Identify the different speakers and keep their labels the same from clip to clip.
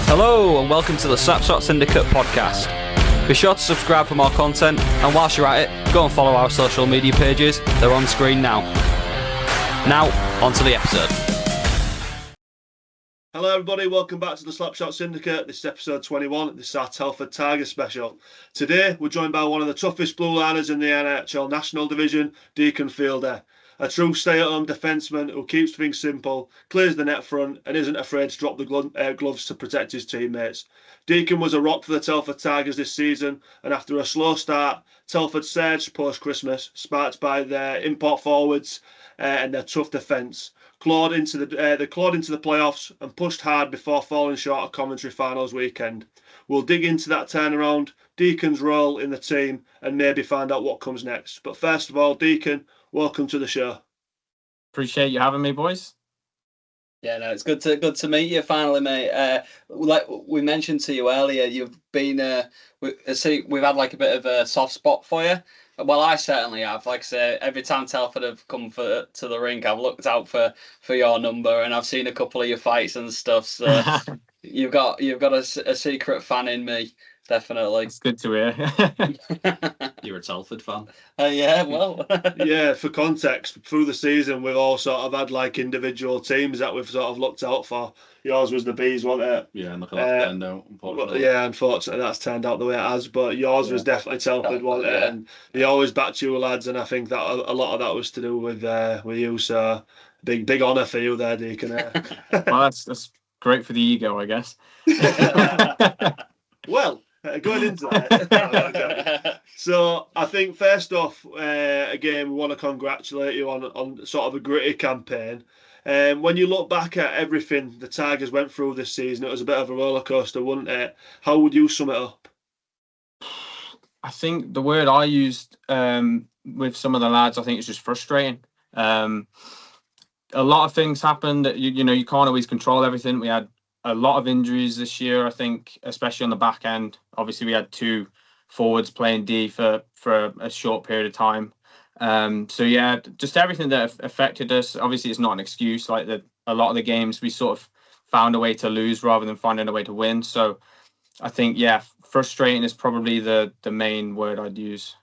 Speaker 1: Hello and welcome to the Slapshot Syndicate podcast. Be sure to subscribe for more content, and whilst you're at it, go and follow our social media pages. They're on screen now. Now, on to the episode.
Speaker 2: Hello everybody, welcome back to the Slapshot Syndicate. This is episode 21, this is our Telford Tiger special. Today we're joined by one of the toughest blue liners in the NIHL National Division, Deakan Fielder. A true stay-at-home defenseman who keeps things simple, clears the net front and isn't afraid to drop the gloves to protect his teammates. Deakan was a rock for the Telford Tigers this season, and after a slow start, Telford surged post-Christmas, sparked by their import forwards and their tough defence. They clawed into the playoffs and pushed hard before falling short of Coventry finals weekend. We'll dig into that turnaround, Deakan's role in the team, and maybe find out what comes next. But first of all, Deakan, welcome to the show.
Speaker 3: Appreciate you having me, boys.
Speaker 4: Yeah, no, it's good to meet you finally, mate. Like we mentioned to you earlier, you've been we've had like a bit of a soft spot for you. Well, I certainly have. Like I say, every time Telford have come to the rink, I've looked out for your number, and I've seen a couple of your fights and stuff. So you've got a secret fan in me, definitely.
Speaker 3: It's good to hear.
Speaker 5: You're a Telford fan.
Speaker 4: Yeah, well.
Speaker 2: Yeah, for context, through the season, we've all sort of had like individual teams that we've sort of looked out for. Yours was the Bees, wasn't it?
Speaker 5: Yeah, and look at that turned out, unfortunately.
Speaker 2: Yeah, unfortunately, that's turned out the way it has. But yours was definitely Telford, wasn't it? And they always backed you lads, and I think that a lot of that was to do with you. So big honour for you there, Deakan.
Speaker 3: Well, that's great for the ego, I guess.
Speaker 2: Well, going into that. So I think first off, again, we want to congratulate you on sort of a gritty campaign. When you look back at everything the Tigers went through this season, it was a bit of a roller coaster, wasn't it? How would you sum it up?
Speaker 3: I think the word I used with some of the lads, I think it's just frustrating. A lot of things happened. You can't always control everything. We had a lot of injuries this year, I think, especially on the back end. Obviously, we had two forwards playing D for a short period of time. So yeah, just everything that affected us. Obviously, it's not an excuse. Like a lot of the games, we sort of found a way to lose rather than finding a way to win. So I think, yeah, frustrating is probably the main word I'd use.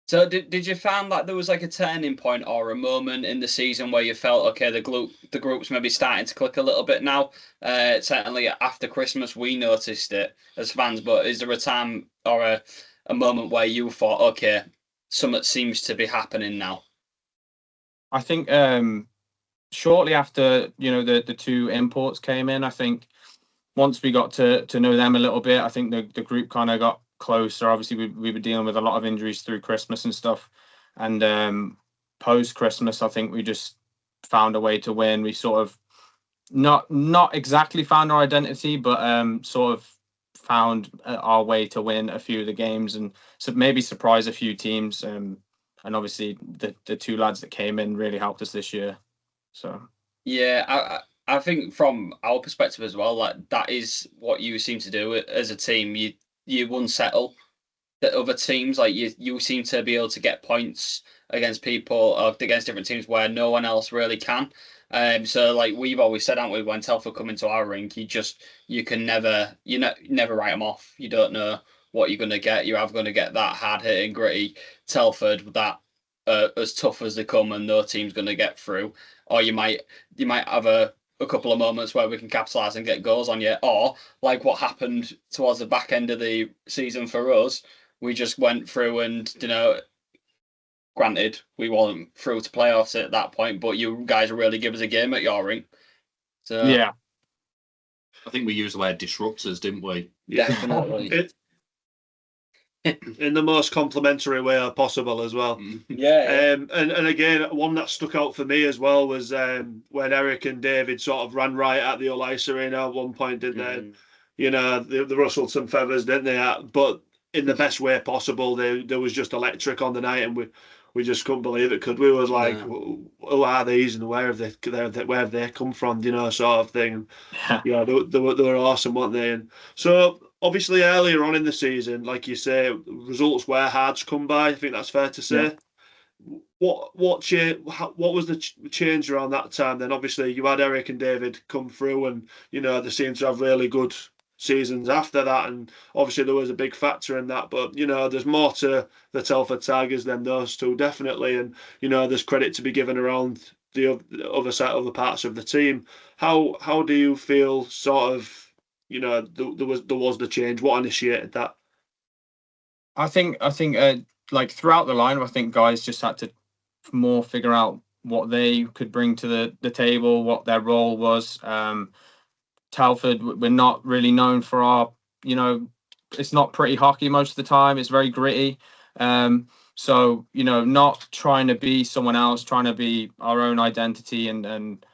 Speaker 4: So did you find that there was like a turning point or a moment in the season where you felt, okay, the group's maybe starting to click a little bit now? Certainly after Christmas, we noticed it as fans, but is there a time or a moment where you thought, okay, something seems to be happening now?
Speaker 3: I think shortly after, the two imports came in, I think once we got to know them a little bit, I think the group kind of got closer. Obviously, we were dealing with a lot of injuries through Christmas and stuff. And post-Christmas, I think we just found a way to win. We sort of not exactly found our identity, but sort of found our way to win a few of the games and so maybe surprise a few teams. And obviously the two lads that came in really helped us this year. So
Speaker 4: yeah, I think from our perspective as well, like that is what you seem to do as a team. You won't settle the other teams. Like you seem to be able to get points against people or against different teams where no one else really can. So like we've always said, haven't we, when Telford come into our rink, you can never write them off. You don't know what you're going to get. You're either going to get that hard hitting, gritty Telford that as tough as they come and no team's going to get through, or you might have a couple of moments where we can capitalise and get goals on you, or like what happened towards the back end of the season for us, we just went through and granted, we weren't through to playoffs at that point, but you guys really give us a game at your rink. So
Speaker 3: yeah,
Speaker 5: I think we used the word disruptors, didn't we?
Speaker 4: Definitely.
Speaker 2: In the most complimentary way possible as well.
Speaker 4: Yeah.
Speaker 2: And again, one that stuck out for me as well was when Eric and David sort of ran right at the Hull Arena at one point, didn't they? They rustled some feathers, didn't they? But in the best way possible. There was just electric on the night, and we just couldn't believe it, could we? It was like, who are these and where have they come from, sort of thing. Yeah, they were awesome, weren't they? And so obviously earlier on in the season, like you say, results were hard to come by. I think that's fair to say. what was the change around that time? Then obviously you had Eric and David come through, and they seemed to have really good seasons after that, and obviously there was a big factor in that. But there's more to the Telford Tigers than those two, definitely, and there's credit to be given around the other side, other parts of the team. How do you feel? Sort of, there was the change. What initiated that?
Speaker 3: I think like throughout the line, I think guys just had to more figure out what they could bring to the table, what their role was. Telford, we're not really known for our, it's not pretty hockey most of the time. It's very gritty. So, not trying to be someone else, trying to be our own identity. And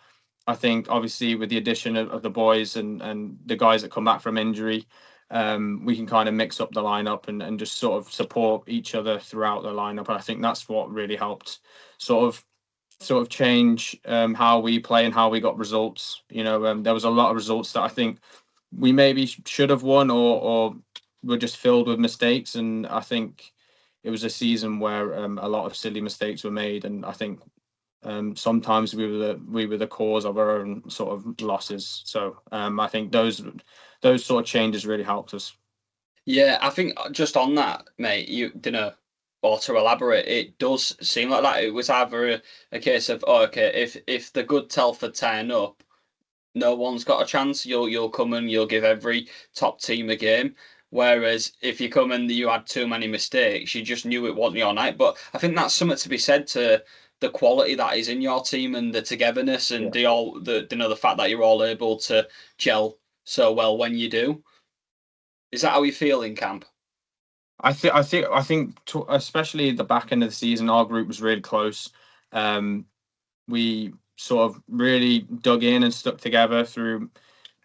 Speaker 3: I think obviously with the addition of the boys and the guys that come back from injury, we can kind of mix up the lineup and just sort of support each other throughout the lineup. And I think that's what really helped sort of change how we play and how we got results. There was a lot of results that I think we maybe should have won or were just filled with mistakes. And I think it was a season where a lot of silly mistakes were made. And I think sometimes we were the cause of our own sort of losses. So I think those sort of changes really helped us.
Speaker 4: Yeah, I think just on that, mate, you didn't. Or to elaborate, it does seem like that. It was either a case of, if the good Telford turn up, no one's got a chance. You'll come and you'll give every top team a game. Whereas if you come and you had too many mistakes, you just knew it wasn't your night. But I think that's something to be said to the quality that is in your team and the togetherness and the fact that you're all able to gel so well when you do. Is that how you feel in camp?
Speaker 3: I think especially at the back end of the season, our group was really close. We sort of really dug in and stuck together through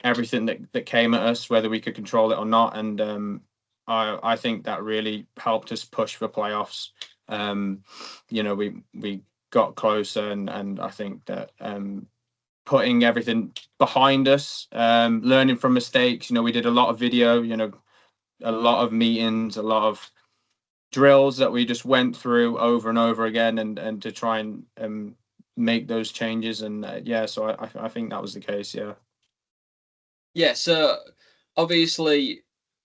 Speaker 3: everything that came at us, whether we could control it or not. And I think that really helped us push for playoffs. We got closer, and I think that putting everything behind us, learning from mistakes. We did a lot of video. A lot of meetings, a lot of drills that we just went through over and over again, and to try and make those changes. And so I think that was the case.
Speaker 4: Yeah. So obviously,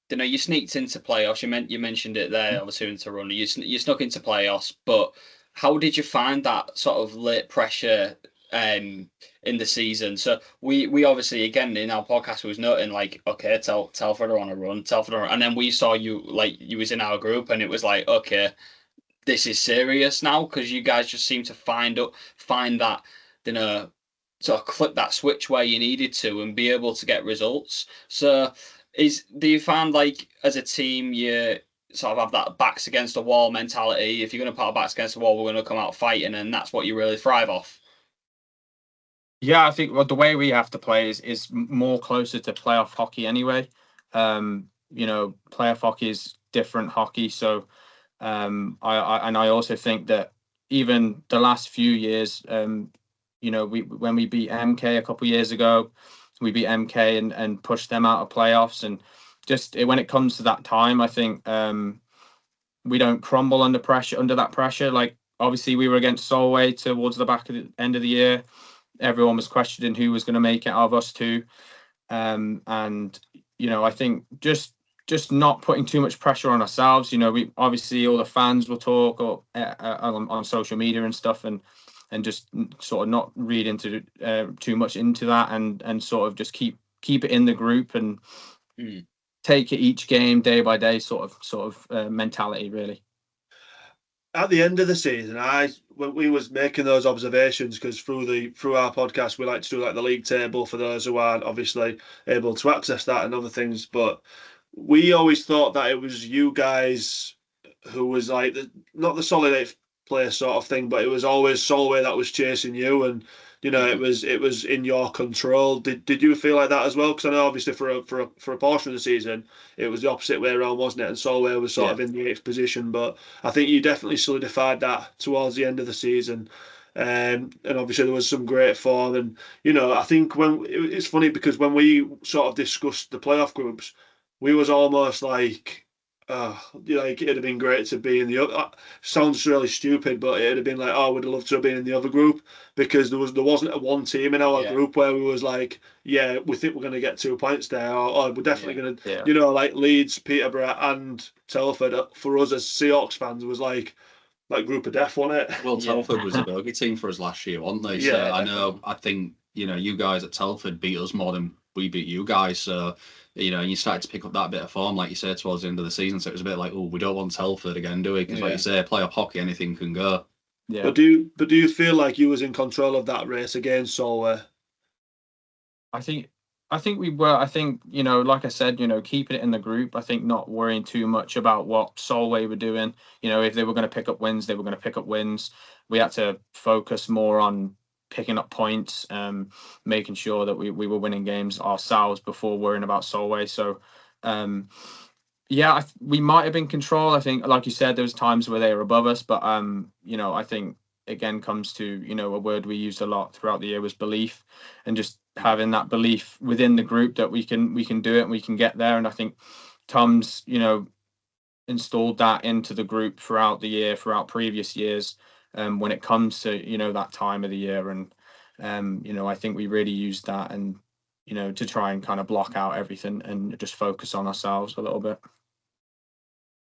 Speaker 4: you sneaked into playoffs. You mentioned it there. Obviously, into run, you snuck into playoffs. But how did you find that sort of late pressure in the season? So we obviously, again, in our podcast was noting like, okay, Telford are on a run, and then we saw you was in our group, and it was like, okay, this is serious now, because you guys just seem to find that, sort of click that switch where you needed to and be able to get results. So do you find like as a team you sort of have that backs against the wall mentality? If you're going to put our backs against the wall, we're going to come out fighting, and that's what you really thrive off?
Speaker 3: Yeah, I think the way we have to play is more closer to playoff hockey anyway. Playoff hockey is different hockey. So I also think that even the last few years, when we beat MK a couple of years ago, we beat MK and pushed them out of playoffs. And just when it comes to that time, I think we don't crumble under that pressure. Like obviously we were against Solway towards the back of the end of the year. Everyone was questioning who was going to make it out of us two. And, I think just not putting too much pressure on ourselves. We obviously all the fans will talk on social media and stuff, and just sort of not read into too much into that, and sort of just keep it in the group and take it each game day by day sort of mentality really.
Speaker 2: At the end of the season, when we was making those observations, because through our podcast we like to do like the league table for those who aren't obviously able to access that and other things, but we always thought that it was you guys who was like not the solid eighth place sort of thing, but it was always Solway that was chasing you, and it was in your control. Did you feel like that as well? Because I know obviously for a portion of the season it was the opposite way around, wasn't it? And Solway was sort of in the eighth position, but I think you definitely solidified that towards the end of the season. And obviously there was some great form, and I think it's funny because when we sort of discussed the playoff groups, we was almost like Like it'd have been great to be in the other. Sounds really stupid, but it'd have been like, oh, we'd have loved to have been in the other group, because there wasn't a one team in our group where we was like, yeah, we think we're going to get 2 points there, or we're definitely going to, like Leeds, Peterborough, and Telford. For us as Seahawks fans, was like group of death, wasn't it?
Speaker 5: Well, Telford was a bogey team for us last year, wasn't they? So I think you guys at Telford beat us more than we beat you guys. So you started to pick up that bit of form, like you said, towards the end of the season. So it was a bit like, oh, we don't want Telford again, do we? Because like you say, playoff hockey, anything can go.
Speaker 3: Yeah.
Speaker 2: But do you feel like you was in control of that race against Solway?
Speaker 3: I think we were. I think, like I said, keeping it in the group. I think not worrying too much about what Solway were doing. If they were going to pick up wins, they were going to pick up wins. We had to focus more on picking up points, making sure that we were winning games ourselves before worrying about Solway. So, we might have been control. I think, like you said, there was times where they were above us, but I think again comes to a word we used a lot throughout the year was belief, and just having that belief within the group that we can do it and we can get there. And I think Tom's installed that into the group throughout the year, throughout previous years, when it comes to that time of the year. And I think we really used that, and to try and kind of block out everything and just focus on ourselves a little bit.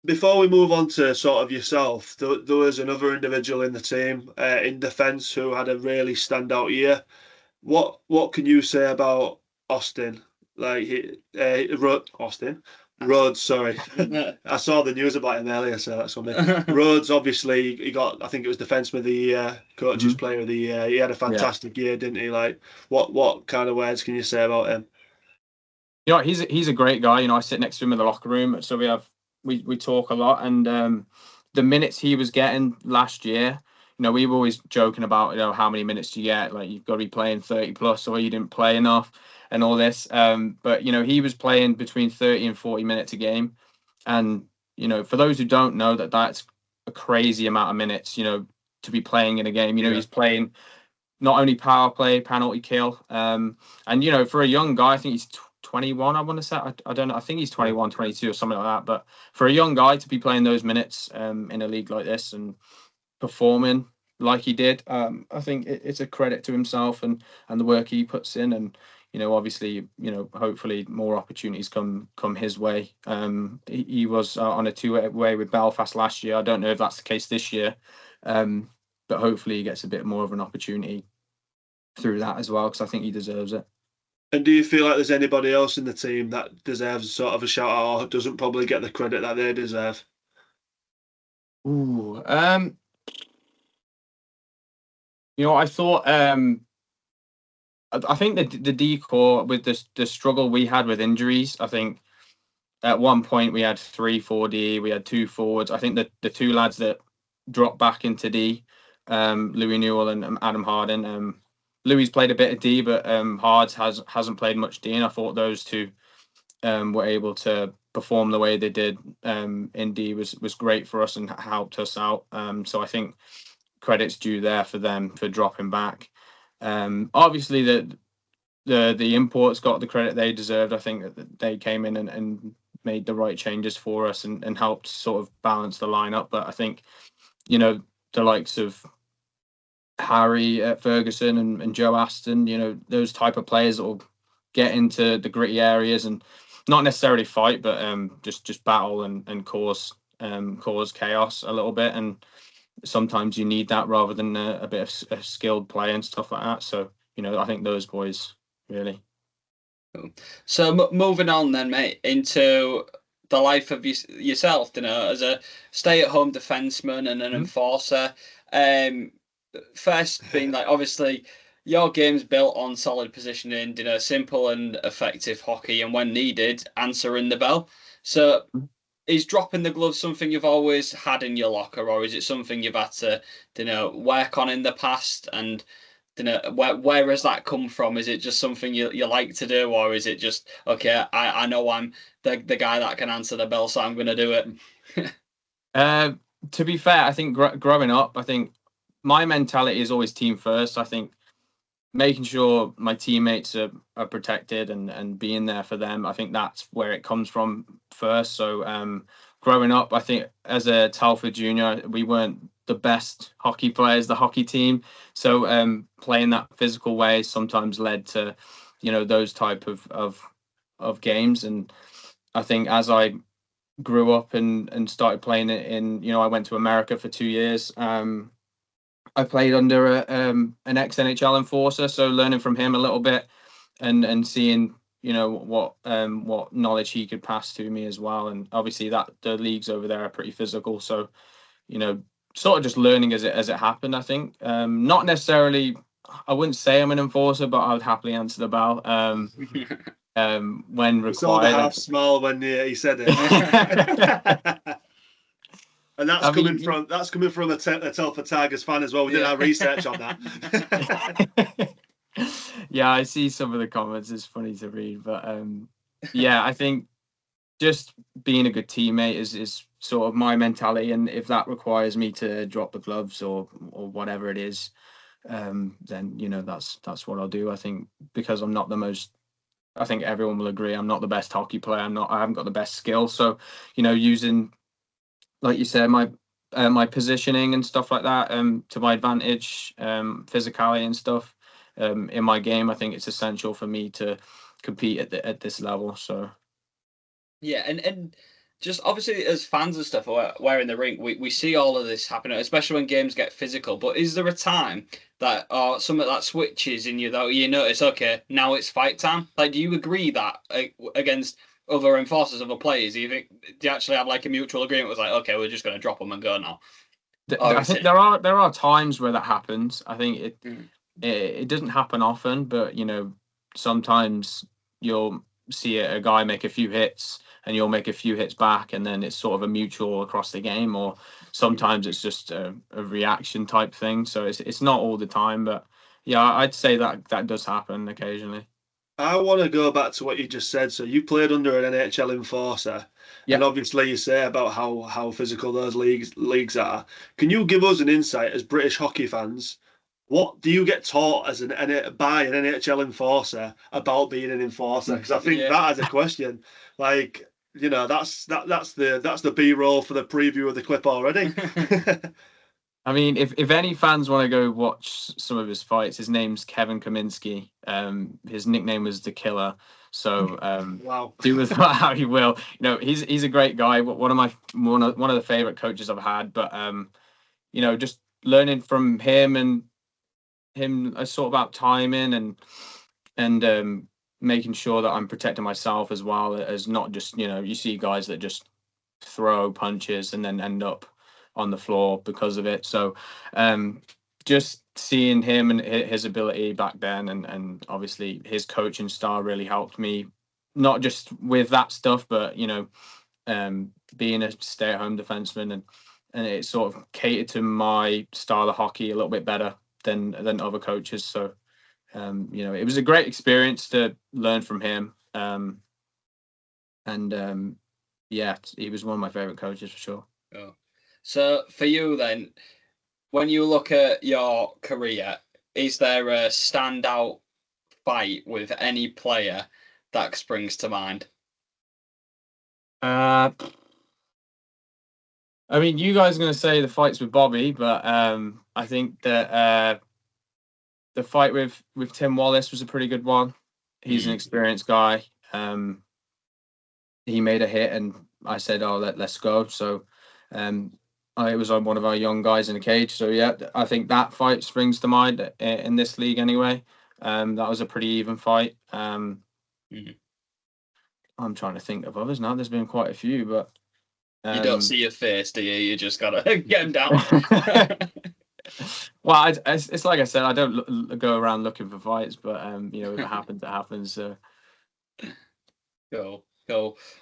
Speaker 2: Before we move on to sort of yourself, there was another individual in the team in defence who had a really standout year. What can you say about Austin? Rhodes, sorry. I saw the news about him earlier, so that's something. Rhodes, obviously, he got, I think it was Defenseman of the Year, Coaches Player of the Year. He had a fantastic year, didn't he? Like, what kind of words can you say about him?
Speaker 3: He's a great guy. I sit next to him in the locker room, so we talk a lot. And the minutes he was getting last year, we were always joking about, how many minutes do you get? Like, you've got to be playing 30 plus, or you didn't play enough and all this. But, he was playing between 30 and 40 minutes a game. And, for those who don't know, that's a crazy amount of minutes, to be playing in a game. He's playing not only power play, penalty kill. And, for a young guy, I think he's 21, I want to say. I don't know. I think he's 21, 22 or something like that. But for a young guy to be playing those minutes in a league like this and performing like he did, I think it's a credit to himself and the work he puts in. And obviously, hopefully more opportunities come his way. He was on a two-way with Belfast last year. I don't know if that's the case this year, but hopefully he gets a bit more of an opportunity through that as well, because I think he deserves it.
Speaker 2: And do you feel like there's anybody else in the team that deserves sort of a shout out, or doesn't probably get the credit that they deserve?
Speaker 3: Ooh, I thought, I think the decor with the struggle we had with injuries. I think at one point we had 3-4D, we had 2 forwards. I think that the 2 lads that dropped back into D, Louis Newell and Adam Harden. Louis played a bit of D, but Hards hasn't played much D, and I thought those 2 were able to perform the way they did in D was great for us and helped us out. So I think credit's due there for them for dropping back. Obviously the imports got the credit they deserved. I think that they came in and made the right changes for us and helped sort of balance the lineup. But I think, the likes of Harry Ferguson and Joe Aston, those type of players that will get into the gritty areas and not necessarily fight, but just battle and cause chaos a little bit. And sometimes you need that rather than a bit of a skilled play and stuff like that. So, I think those boys really.
Speaker 4: So moving on then, mate, into the life of yourself, as a stay-at-home defenseman and an enforcer. First being like, obviously, your game's built on solid positioning, simple and effective hockey, and when needed, answering the bell. So is dropping the glove something you've always had in your locker, or is it something you've had to, work on in the past? And where has that come from? Is it just something you like to do, or is it just, okay, I know I'm the guy that can answer the bell, so I'm going to do it?
Speaker 3: To be fair, I think growing up, I think my mentality is always team first. I think making sure my teammates are protected and being there for them, I think that's where it comes from first. So growing up, I think as a Telford junior, we weren't the best hockey players, the hockey team. So playing that physical way sometimes led to, those type of games. And I think as I grew up and started playing it in, I went to America for 2 years. I played under an ex-NHL enforcer, so learning from him a little bit and seeing, what knowledge he could pass to me as well. And obviously that the leagues over there are pretty physical, so sort of just learning as it happened. I think not necessarily. I wouldn't say I'm an enforcer, but I would happily answer the bell when required.
Speaker 2: Saw the half smile when he said it. And that's coming from a Telford Tigers fan as well. We did our research on that.
Speaker 3: Yeah, I see some of the comments. It's funny to read, but yeah, I think just being a good teammate is sort of my mentality, and if that requires me to drop the gloves or whatever it is, then that's what I'll do. I think because I'm not the most. I think everyone will agree I'm not the best hockey player. I haven't got the best skill. So, using, like you said, my positioning and stuff like that to my advantage, physicality and stuff in my game, I think it's essential for me to compete at this level. So
Speaker 4: yeah, and just obviously as fans and stuff, we're in the rink, we see all of this happening, especially when games get physical. But is there a time that some of that switches in you that you notice, okay, now it's fight time? Like, do you agree that against other enforcers, other players, do you actually have like a mutual agreement with like, okay, we're just going to drop them and go now?
Speaker 3: I think there are times where that happens. I think it doesn't happen often, but sometimes you'll see a guy make a few hits and you'll make a few hits back, and then it's sort of a mutual across the game. Or sometimes it's just a reaction type thing. So it's not all the time, but yeah, I'd say that does happen occasionally.
Speaker 2: I want to go back to what you just said. So you played under an NIHL enforcer, and obviously you say about how physical those leagues are. Can you give us an insight as British hockey fans? What do you get taught by an NIHL enforcer about being an enforcer? Because I think that is a question. Like, that's the B-roll for the preview of the clip already.
Speaker 3: I mean, if any fans want to go watch some of his fights, his name's Kevin Kaminsky. His nickname was The Killer. So
Speaker 2: wow.
Speaker 3: Do with that how you will. He's a great guy. One of the favorite coaches I've had. But just learning from him and him sort of about timing and making sure that I'm protecting myself as well as not just you see guys that just throw punches and then end up on the floor because of it. So just seeing him and his ability back then and obviously his coaching style really helped me, not just with that stuff, but being a stay-at-home defenseman and it sort of catered to my style of hockey a little bit better than other coaches. So it was a great experience to learn from him. He was one of my favorite coaches for sure.
Speaker 4: Oh. So for you then, when you look at your career, is there a standout fight with any player that springs to mind?
Speaker 3: I mean, you guys are going to say the fights with Bobby, but I think that the fight with Tim Wallace was a pretty good one. He's an experienced guy. He made a hit, and I said, "Oh, let's go." So it was on one of our young guys in the cage. So yeah, I think that fight springs to mind in this league anyway. That was a pretty even fight. I'm trying to think of others now. There's been quite a few, but
Speaker 4: you don't see your face, do you? You just gotta get him down.
Speaker 3: Well, it's like I said, I don't go around looking for fights, but if it happens, it happens. So.
Speaker 4: Cool.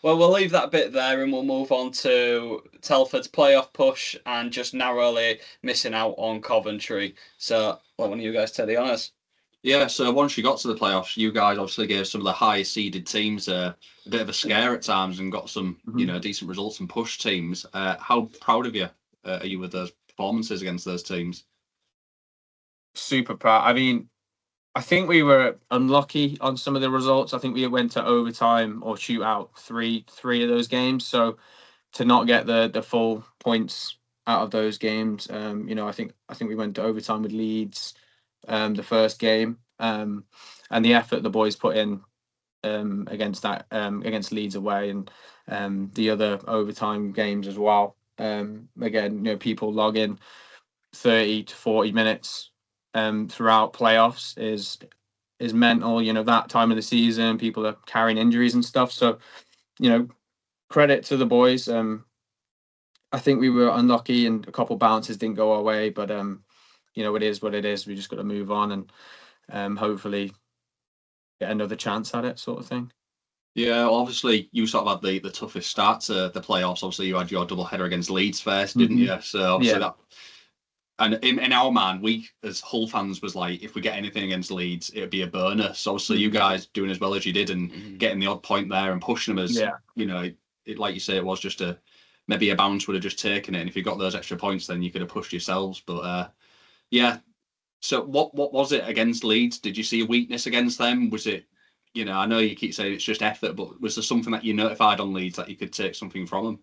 Speaker 4: Well, we'll leave that bit there and we'll move on to Telford's playoff push and just narrowly missing out on Coventry. So, let one of you guys take the honours.
Speaker 5: Yeah, so once you got to the playoffs, you guys obviously gave some of the highest seeded teams a bit of a scare at times and got some, decent results and push teams. How proud of you are you with those performances against those teams?
Speaker 3: Super proud. I mean, I think we were unlucky on some of the results. I think we went to overtime or shootout three of those games. So to not get the full points out of those games. I think we went to overtime with Leeds the first game, and the effort the boys put in against Leeds away, and the other overtime games as well. Again, people log in 30 to 40 minutes throughout playoffs is mental. That time of the season, people are carrying injuries and stuff. So, credit to the boys. I think we were unlucky and a couple bounces didn't go our way, but it is what it is. We just got to move on and hopefully get another chance at it, sort of thing.
Speaker 5: Yeah, obviously you sort of had the toughest start to the playoffs. Obviously you had your double header against Leeds first, didn't you? So obviously that, and in our mind, we as Hull fans was like, if we get anything against Leeds, it'd be a burner. So obviously you guys doing as well as you did and getting the odd point there and pushing them as it, like you say, it was just maybe a bounce would have just taken it, and if you got those extra points, then you could have pushed yourselves. But so what was it against Leeds? Did you see a weakness against them? Was it, I know you keep saying it's just effort, but was there something that you notified on Leeds that you could take something from them?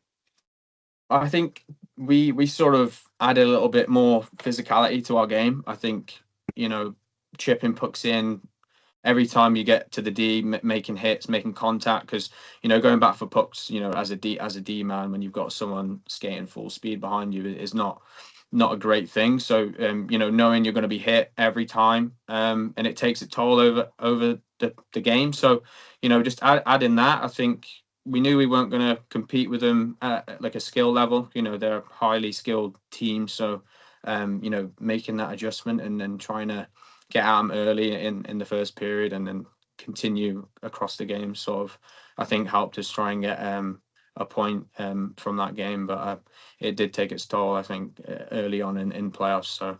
Speaker 3: I think we sort of added a little bit more physicality to our game. I think, chipping pucks in every time you get to the D, making hits, making contact, because, going back for pucks, as a D man, when you've got someone skating full speed behind you is not a great thing. So, knowing you're going to be hit every time, and it takes a toll over the game. So, just adding that, I think we knew we weren't going to compete with them at like a skill level. They're a highly skilled team. So, making that adjustment and then trying to get at them early in the first period and then continue across the game sort of, I think, helped us try and get a point from that game. But it did take its toll, I think, early on in playoffs. So.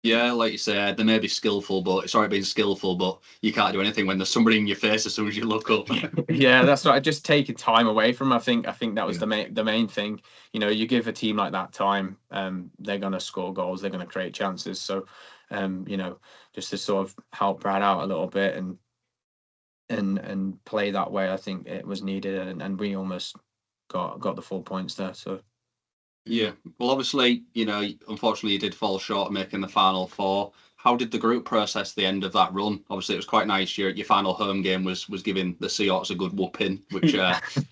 Speaker 5: Yeah, like you said, they may be skillful, but it's alright being skillful, but you can't do anything when there's somebody in your face as soon as you look up.
Speaker 3: Yeah, that's right. Just taking time away from them. I think that was the main thing. You give a team like that time, they're going to score goals, they're going to create chances. So, just to sort of help Brad out a little bit and play that way, I think it was needed, and we almost got the 4 points there. So.
Speaker 5: Yeah, well, obviously, unfortunately, you did fall short of making the final four. How did the group process the end of that run? Obviously, it was quite nice. Your final home game was giving the Seahawks a good whooping, which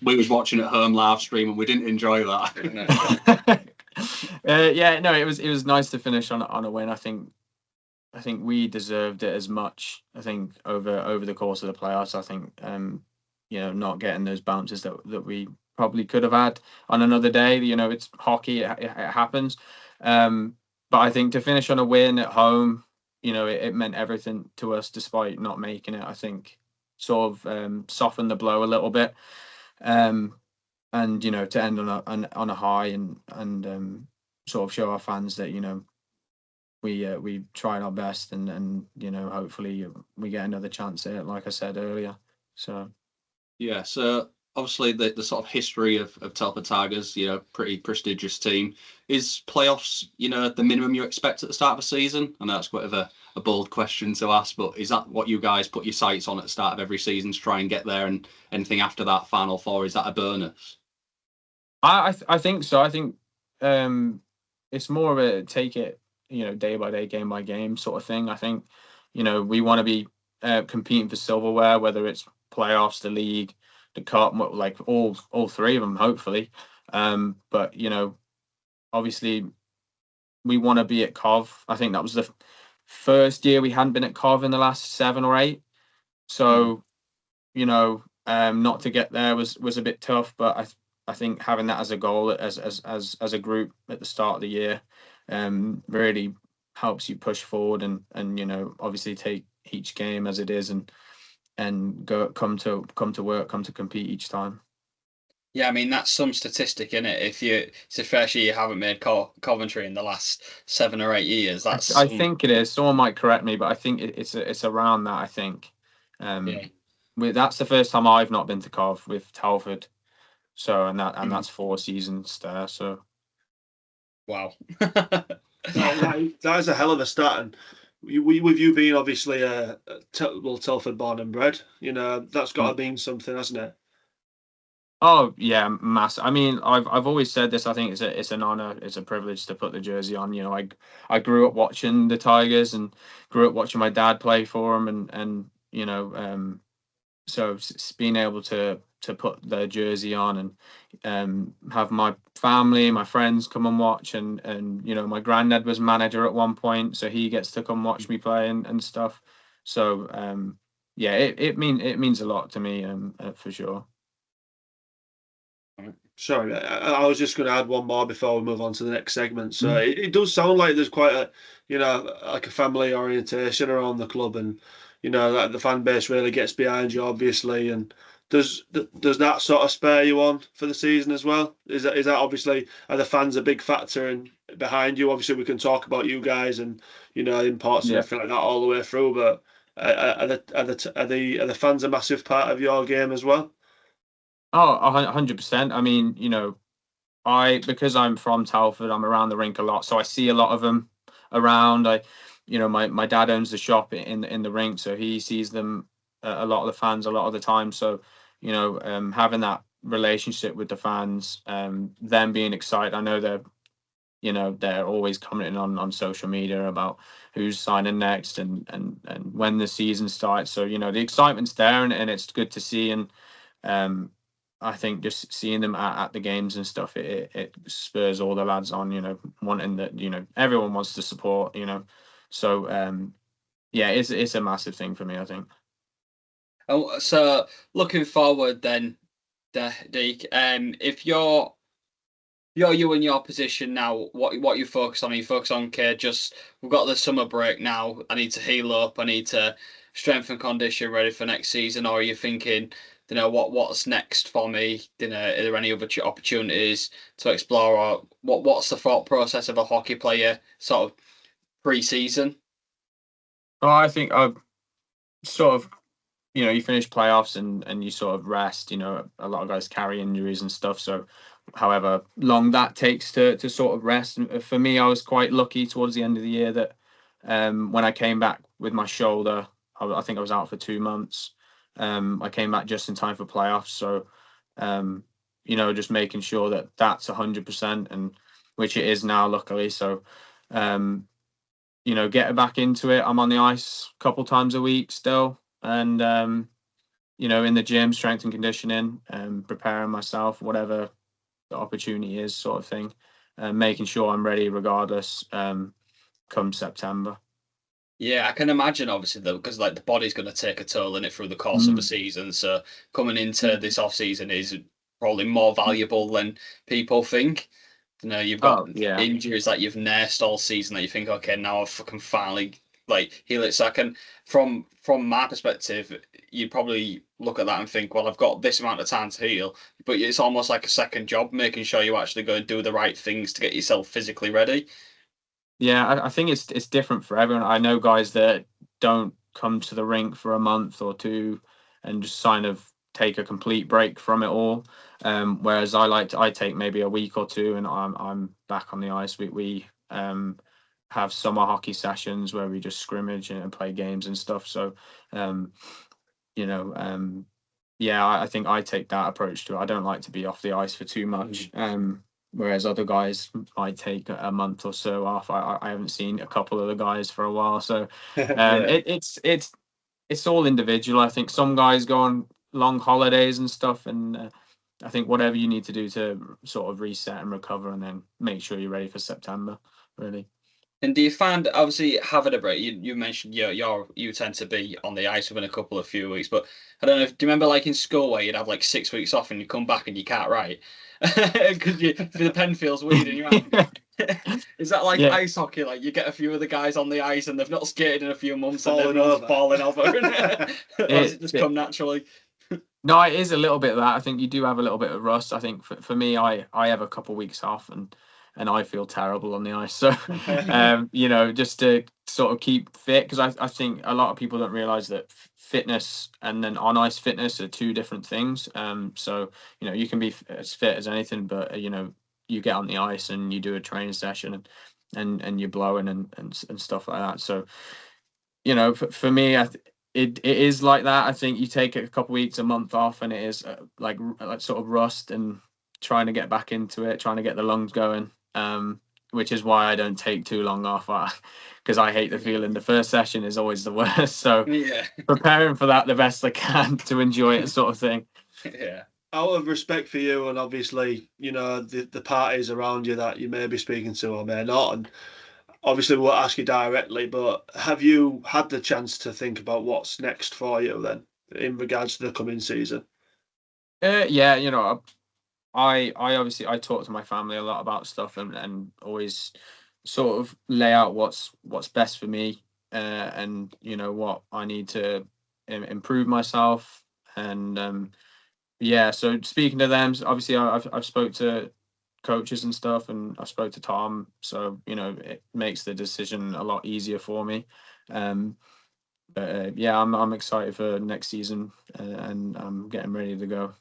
Speaker 5: we was watching at home live stream, and we didn't enjoy that.
Speaker 3: It was nice to finish on a win. I think we deserved it as much. I think over the course of the playoffs, I think not getting those bounces that we probably could have had on another day. It's hockey, it happens. But I think to finish on a win at home, it meant everything to us despite not making it. I think sort of softened the blow a little bit. And to end on a high and sort of show our fans that we tried our best and hopefully we get another chance at it, like I said earlier. So
Speaker 5: yeah, so obviously the sort of history of Telford Tigers, pretty prestigious team. Is playoffs, the minimum you expect at the start of a season? I know that's quite of a bold question to ask, but is that what you guys put your sights on at the start of every season to try and get there, and anything after that final four, is that a bonus?
Speaker 3: I think so. I think it's more of a take it, day by day, game by game sort of thing. I think, we want to be competing for silverware, whether it's playoffs, the league, the cup, like all three of them, hopefully. But obviously we want to be at Cov. I think that was the first year we hadn't been at Cov in the last 7 or 8. So, not to get there was a bit tough, but I think having that as a goal as a group at the start of the year really helps you push forward and obviously take each game as it is and come to work, come to compete each time.
Speaker 4: Yeah, I mean that's some statistic, isn't it? If it's a first year you haven't made Coventry in the last 7 or 8 years,
Speaker 3: I think it is. Someone might correct me, but I think it's around that. I think that's the first time I've not been to Cov with Telford. So and that's 4 seasons there. So
Speaker 4: wow,
Speaker 2: that is a hell of a start. And with you being obviously Telford born and bred, that's got to mean something, hasn't it?
Speaker 3: Oh yeah, massive. I mean, I've always said this. I think it's an honor, it's a privilege to put the jersey on. You know, I grew up watching the Tigers and grew up watching my dad play for them, and you know, so being able to put their jersey on and have my family, my friends come and watch, and you know, my granddad was manager at one point, so he gets to come watch me play and stuff. So yeah, it means a lot to me, for sure.
Speaker 2: Sorry, I was just going to add one more before we move on to the next segment. So it does sound like there's quite a, you know, like a family orientation around the club, and you know that the fan base really gets behind you, obviously. And does that sort of spur you on for the season as well? Is that obviously, are the fans a big factor in behind you? Obviously, we can talk about you guys and you know imports and
Speaker 3: Yeah.
Speaker 2: everything like that all the way through, but are the fans a massive part of your game as well?
Speaker 3: Oh, 100%. I mean, you know, because I'm from Telford, I'm around the rink a lot, so I see a lot of them around. You know, my dad owns the shop in the rink, so he sees them, a lot of the fans a lot of the time. So, you know, having that relationship with the fans, them being excited. I know they're always commenting on social media about who's signing next and when the season starts. So, you know, the excitement's there, and it's good to see. And um, I think just seeing them at the games and stuff, it spurs all the lads on, you know, wanting that, you know, everyone wants to support, you know. So yeah, it's a massive thing for me, I think.
Speaker 4: Oh, so looking forward then, Deke, if you're you in your position now, what you focus on? You focus on, okay, just we've got the summer break now. I need to heal up. I need to strengthen condition, ready for next season. Or are you thinking, you know, what's next for me? You know, are there any other opportunities to explore, or what's the thought process of a hockey player sort of pre-season?
Speaker 3: Oh, I think I've sort of, you know, you finish playoffs and you sort of rest. You know, a lot of guys carry injuries and stuff. So, however long that takes to sort of rest. And for me, I was quite lucky towards the end of the year that when I came back with my shoulder, I think I was out for 2 months. I came back just in time for playoffs. So, you know, just making sure that that's 100%, and which it is now, luckily. So, you know, getting back into it. I'm on the ice a couple times a week still, and you know, in the gym, strength and conditioning, preparing myself, whatever the opportunity is, sort of thing, making sure I'm ready regardless, come September.
Speaker 4: Yeah, I can imagine, obviously, though, because like the body's going to take a toll in it through the course of the season. So coming into this off season is probably more valuable than people think. You know, you've got
Speaker 3: Oh yeah,
Speaker 4: injuries that you've nursed all season that you think, okay, now I can finally like heal it. So I can, from my perspective, you probably look at that and think, well, I've got this amount of time to heal, but it's almost like a second job, making sure you actually go and do the right things to get yourself physically ready.
Speaker 3: yeah. I think it's different for everyone. I know guys that don't come to the rink for a month or two and just kind of take a complete break from it all. Whereas I take maybe a week or two and I'm back on the ice. We have summer hockey sessions where we just scrimmage and play games and stuff. So you know, yeah, I think I take that approach to it. I don't like to be off the ice for too much. Whereas other guys might take a month or so off. I haven't seen a couple of the guys for a while, so
Speaker 2: Yeah.
Speaker 3: it's all individual. I think some guys go on long holidays and stuff, and I think whatever you need to do to sort of reset and recover, and then make sure you're ready for September. Really.
Speaker 4: And do you find, obviously, having a break? You mentioned you tend to be on the ice within a couple of few weeks, but I don't know. Do you remember like in school where you'd have like 6 weeks off and you come back and you can't write because the pen feels weird in your hand? Is that like
Speaker 3: Yeah.
Speaker 4: ice hockey? Like you get a few of the guys on the ice and they've not skated in a few months and
Speaker 2: Falling
Speaker 4: everyone's
Speaker 2: over.
Speaker 4: falling over, or does it just come naturally?
Speaker 3: No, it is a little bit of that. I think you do have a little bit of rust. I think for me, I have a couple of weeks off and I feel terrible on the ice. So, you know, just to sort of keep fit, because I think a lot of people don't realize that fitness and then on ice fitness are two different things. So, you know, you can be as fit as anything, but, you know, you get on the ice and you do a training session and you're blowing and stuff like that. So, you know, for me, it is like that. I think you take a couple of weeks, a month off, and it is like sort of rust and trying to get back into it, trying to get the lungs going. Which is why I don't take too long off, because I hate the feeling. The first session is always the worst. So
Speaker 4: Yeah.
Speaker 3: preparing for that the best I can to enjoy it, sort of thing.
Speaker 4: Yeah.
Speaker 2: Out of respect for you and obviously, the parties around you that you may be speaking to or may not, and obviously we won't ask you directly, but have you had the chance to think about what's next for you then in regards to the coming season?
Speaker 3: Yeah, I obviously I talk to my family a lot about stuff and always sort of lay out what's best for me, and what I need to improve myself. And yeah, so speaking to them, obviously I've spoke to coaches and stuff, and I spoke to Tom, so it makes the decision a lot easier for me. But yeah, I'm excited for next season, and I'm getting ready to go.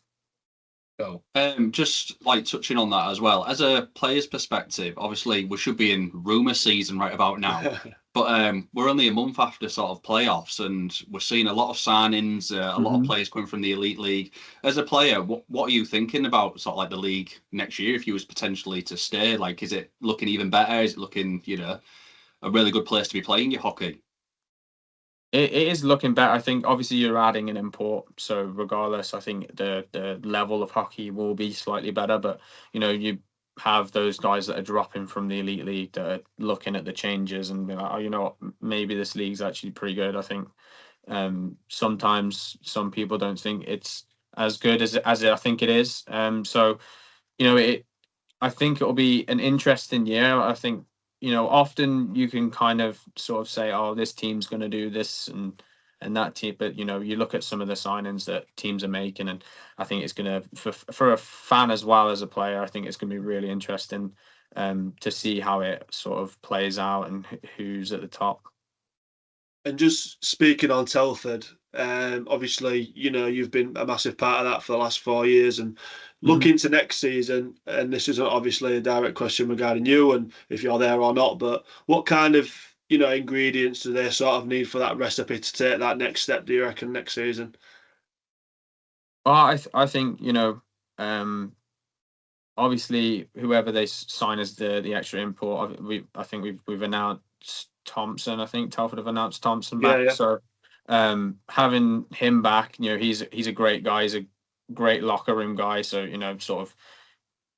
Speaker 5: Go. Just like touching on that as well, as a player's perspective, obviously we should be in rumour season right about now, but we're only a month after sort of playoffs, and we're seeing a lot of signings, a lot of players coming from the Elite League. As a player, what are you thinking about sort of like the league next year if you was potentially to stay? Like, is it looking even better? Is it looking, a really good place to be playing your hockey?
Speaker 3: It is looking better. I think obviously you're adding an import, so regardless, I think the level of hockey will be slightly better. But you have those guys that are dropping from the Elite League that are looking at the changes and be like, oh, what, maybe this league's actually pretty good. I think sometimes some people don't think it's as good as I think it is. So I think it'll be an interesting year. I think often you can kind of sort of say, oh, this team's going to do this and that team, but you look at some of the signings that teams are making, and I think it's going to, for a fan as well as a player, I think it's going to be really interesting to see how it sort of plays out and who's at the top.
Speaker 2: And just speaking on Telford, obviously, you've been a massive part of that for the last 4 years, and looking to next season, and this isn't obviously a direct question regarding you and if you're there or not, but what kind of, ingredients do they sort of need for that recipe to take that next step, do you reckon, next season?
Speaker 3: Well, I think, obviously whoever they sign as the extra import, I think we've announced Thompson. I think Telford have announced Thompson back.
Speaker 2: Yeah.
Speaker 3: So having him back, he's a great guy. He's a great locker room guy. So sort of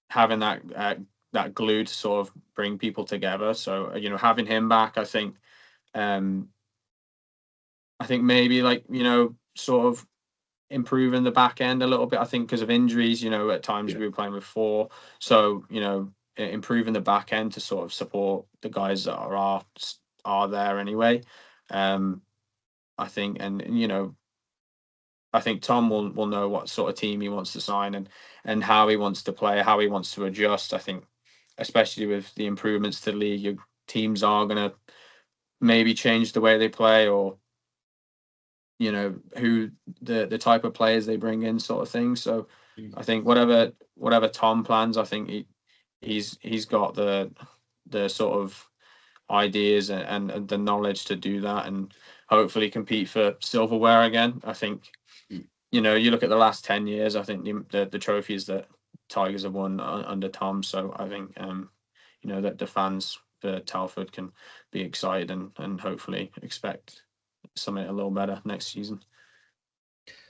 Speaker 3: having that glue to sort of bring people together. So having him back, I think maybe like sort of improving the back end a little bit. I think because of injuries, at times we were playing with 4. So improving the back end to sort of support the guys that are there anyway. I think, and I think Tom will know what sort of team he wants to sign and how he wants to play, how he wants to adjust. I think, especially with the improvements to the league, your teams are going to maybe change the way they play, or who the type of players they bring in, sort of thing. So I think whatever Tom plans, I think he's got the sort of ideas and the knowledge to do that, and hopefully compete for silverware again. I think you look at the last 10 years, I think the trophies that Tigers have won under Tom. So I think that the fans for Telford can be excited and hopefully expect something a little better next season.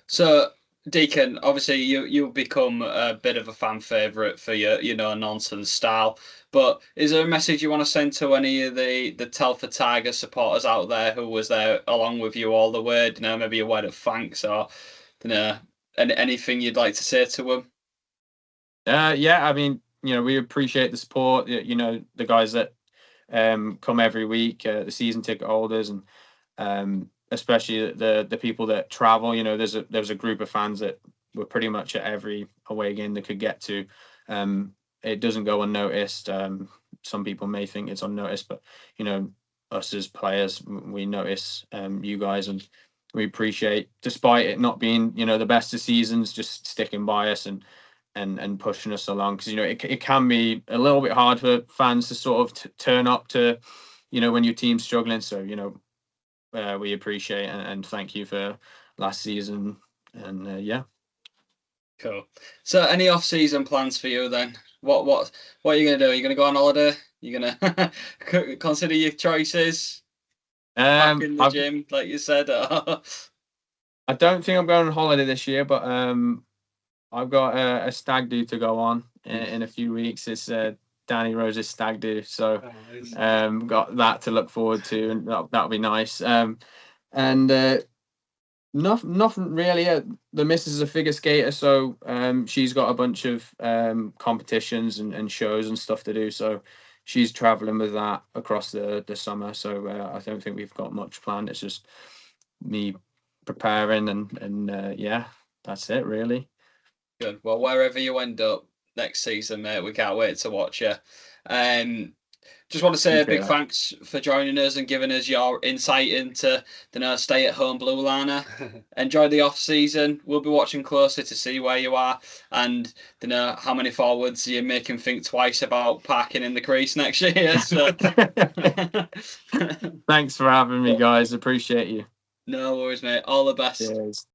Speaker 4: So Deakan, obviously you've become a bit of a fan favourite for your nonsense style, but is there a message you want to send to any of the Telford Tigers supporters out there who was there along with you all the way? Maybe a word of thanks, or anything you'd like to say to them?
Speaker 3: Yeah, I mean, we appreciate the support. The guys that come every week, the season ticket holders, and especially the people that travel. There's a group of fans that were pretty much at every away game they could get to. It doesn't go unnoticed. Some people may think it's unnoticed, but us as players, we notice you guys, and we appreciate, despite it not being the best of seasons, just sticking by us and pushing us along, because it can be a little bit hard for fans to sort of turn up to when your team's struggling. So we appreciate, and thank you for last season. And yeah.
Speaker 4: Cool. So, any off-season plans for you then? What are you gonna do? Are you gonna go on holiday? You gonna consider your choices? Back in the gym, like you said.
Speaker 3: I don't think I'm going on holiday this year, but I've got a stag do to go on in a few weeks. It's Danny Rose's stag do, so got that to look forward to, and that'll be nice. And nothing really. The missus is a figure skater, so she's got a bunch of competitions and shows and stuff to do. So she's traveling with that across the summer. So I don't think we've got much planned. It's just me preparing, and yeah, that's it really.
Speaker 4: Good. Well, wherever you end up next season, mate, we can't wait to watch you. Just want to say a big thanks for joining us and giving us your insight into the stay-at-home Blue Liner. Enjoy the off-season. We'll be watching closely to see where you are and how many forwards you make him think twice about parking in the crease next year. So.
Speaker 3: Thanks for having me, guys. Appreciate you.
Speaker 4: No worries, mate. All the best.
Speaker 3: Cheers.